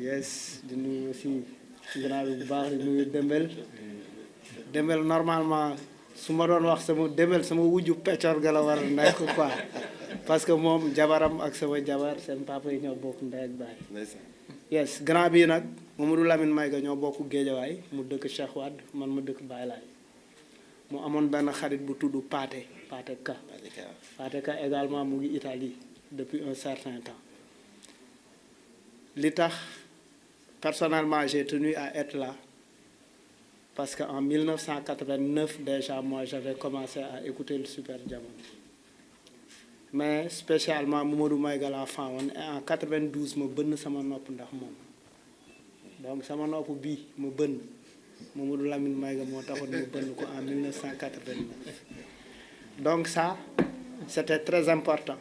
yes di nuyu aussi grand bi bu baax di nuyu Dembel normalement su ma doon wax sama Dembel sama wujju peccor ga la war a nekk quoi parce que moom jabaram ak sama jabar seen papa yi ñoo bokk ndey ak baay. yes grand bii nag Mamadou Lamine Mayga ñoo bokk Géejawaay mu dëkk Cheikh Wade man ma dëkk Baye Laye mu amoon benn xarit bu tudd Paate Ka également mu ngi Italie depuis un certain temps li tax personnellement j'ai tenu à être là parce que en 1989 déjà moi j'avais commencé à écouter le Super Jamono mais spécialement Mamadou Mayga laa faawoon et en 92 ma bënn sama nopp ndax moom donc sama nopp bii ma bënn Mamadou Lamine Mayga moo taxoon ma bënn ko en 1989 donc ça c'était très important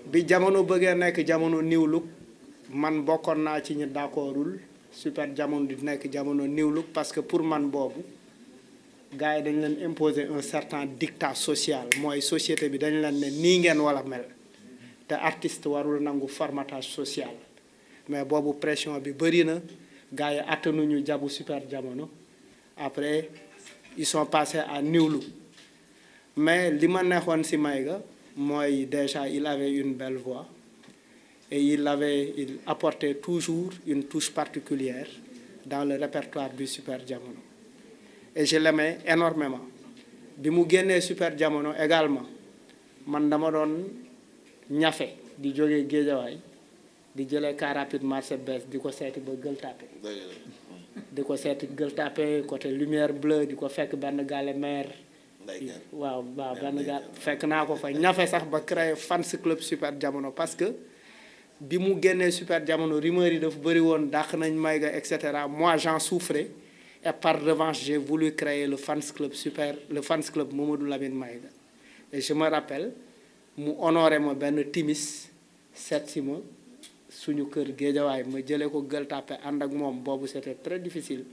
bi jamono bëggee nekk jamono new look man bokkoon naa ci ñu d'accordul Super Jamono di nekk jamono new look parce que pour man boobu gars yi dañ leen imposer un certain dictat social mooy société bi dañ leen ne nii ngeen wala mel te artiste warul nangu formatage social mais boobu pression bi bëri na gars yi attanuñu jabu Super Jamono après ils sont passés à new look mais li ma neexoon ci Mayga mooy déjà il avait une belle voix et il apportait toujours une touche particulière dans le répertoire du Super Jamono et je l'aimais énormément bi mu génnee Super Jamono également man dama doon ñafe di jógee Géejawaay di jëlee car rapide marché bees di ko seeti ba Gueule Tapée di ko seeti Gueule Tapée côté lumière bleue di ko fekk benn gaale mer waaw benn gaal fekk naa ko fa ñafe sax ba créer fans club Super Jamono parce que bi mu génnee Super Jamono rumeur yi dafa bëri woon dàq nañ Mayga et cetera moi j'en souffrais et par revanche j'ai voulu créer le fans club Mamadou Lamine Mayga et je me rappelle mu honoré ma benn timis seet si ma suñu kër Géejawaay ma jëlee ko Gueule Tapée ànd ak moom boobu c'était très difficile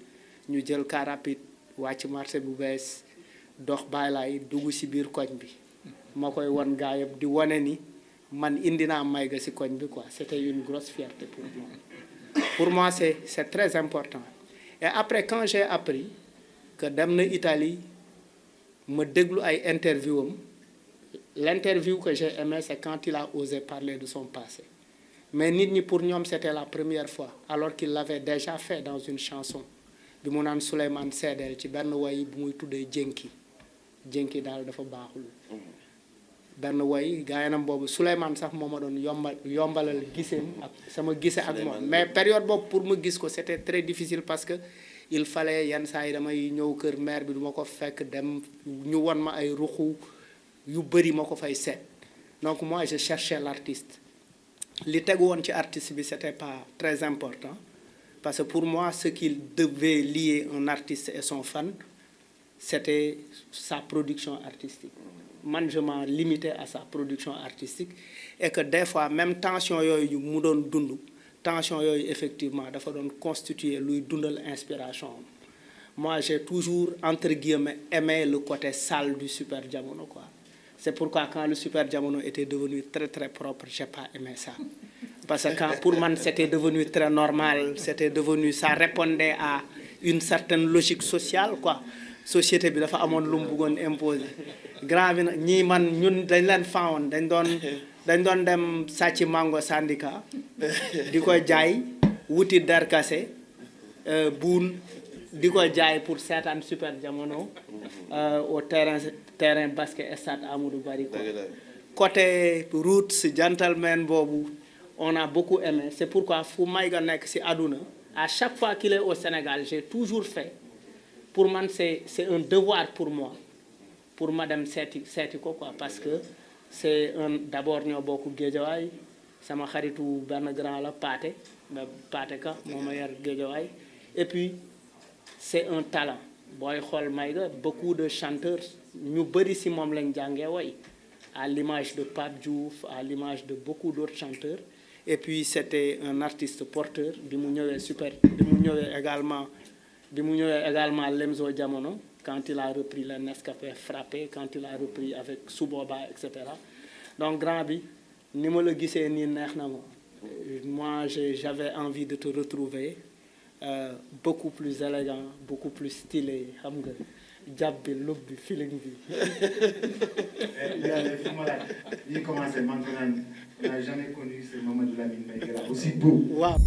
ñu jël car rapide wàcc marché bu bees dox Baye Laye dugg ci biir koñ bi ma koy won gaa yëpp di wane ni man indi naa Mayga ci koñ bi quoi c'était une grosse fierté pour moi c'est très important et après quand j'ai appris que dem na Italie ma déglu ay interview am l'interview que j'ai aimé c'est quand il a osé parler de son passé mais nit ñi pour ñoom c'était la première fois alors qu'il l'avait déjà fait dans une chanson bi mu naan Souleymane Seedeel ci benn woy bu muy tuddee jénki daal dafa baaxul benn woy gaayinam boobu Souleymane sax moo ma doon yombalal giseem ak sama gise ak moom mais période boobu pour ma gis ko c'était très difficile parce que il fallait yenn saa yi damay ñëw kër maire bi duma ko fekk dem ñu won ma ay ruxu yu bëri ma ko fay seet donc moi je cherchais l'artiste li tegu woon ci artiste bi c'était pas très important parce que pour moi ce qui devait lier un artiste et son fan c'était sa production artistique man je m'en limitais à sa production artistique et que des fois même tension yooyu mu doon dund tension yooyu effectivement dafa doon constituer luy dundal inspiration moi j'ai toujours entre guillemets aimé le côté sale du Super Jamono quoi c'est pourquoi quand le Super Jamono était devenu très très propre j'ai pas aimé ça parce que quand pour man c'était devenu très normal c'était devenu ça répondait à une certaine logique sociale quoi société bi dafa amoon lu mu bëggoon imposer grand bi nag ñii man ñun dañ leen faawoon dañ doon dem sàcc mango syndicat di ko jaay wuti darkase buun di ko jaay pour seetaan Super Jamono au terrain basket stade Amadou Barry ko côté roots gentleman boobu on a beaucoup aimé c'est pourquoi fu Mayga nekk ci àdduna à chaque fois qu'il est au Sénégal j'ai toujours fait pour man c'est un devoir pour moi pour ma dem seeti ko quoi parce que c'est d'abord ñoo bokk Géejawaay sama xaritu benn grand la Paate Ka moo ma yar Géejawaay et puis c'est un talent booy xool Mayga beaucoup de chanteurs ñu bëri ci moom lañ jàngee woy à l'image de Pape Diouf à l'image de beaucoup d'autres chanteurs et puis c'était un artiste porteur bi mu ñëwee également Lemzo Jamono quand il a repris le Nescafé Frappé quand il a repris avec Suboba et cetera donc grand bi ni ma la gisee nii neex na ma Moi, j'avais envie de te retrouver beaucoup plus élégant, beaucoup plus stylé. Xam nga jàpp bi look bi feeling bi. fu ma laaj ñi commencé maintenant on n'a jamais connu ce Mamadou Lamine Mbaye aussi beau. Waaw.